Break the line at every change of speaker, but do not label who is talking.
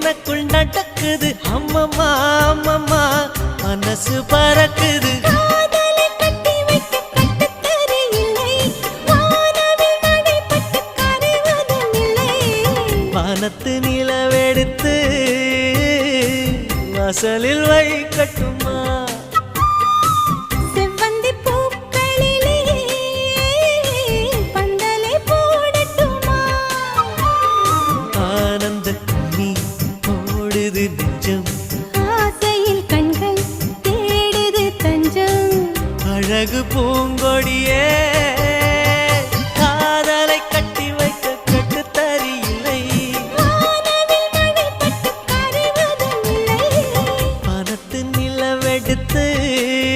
எனக்குள் நடக்குது அம்மம்மா அம்மம்மா மனசு பறக்குது வானத்து நிலவெடுத்து வாசலில் வைக்கட்டுமா
செவ்வந்தி பூக்களிலே பந்தலை போடட்டுமா
ஆனந்த நீ ஓடுது நெஞ்சம்
ஆசையில் கண்கள் தேடுது தஞ்சம்
அழகு பூங்கொடியே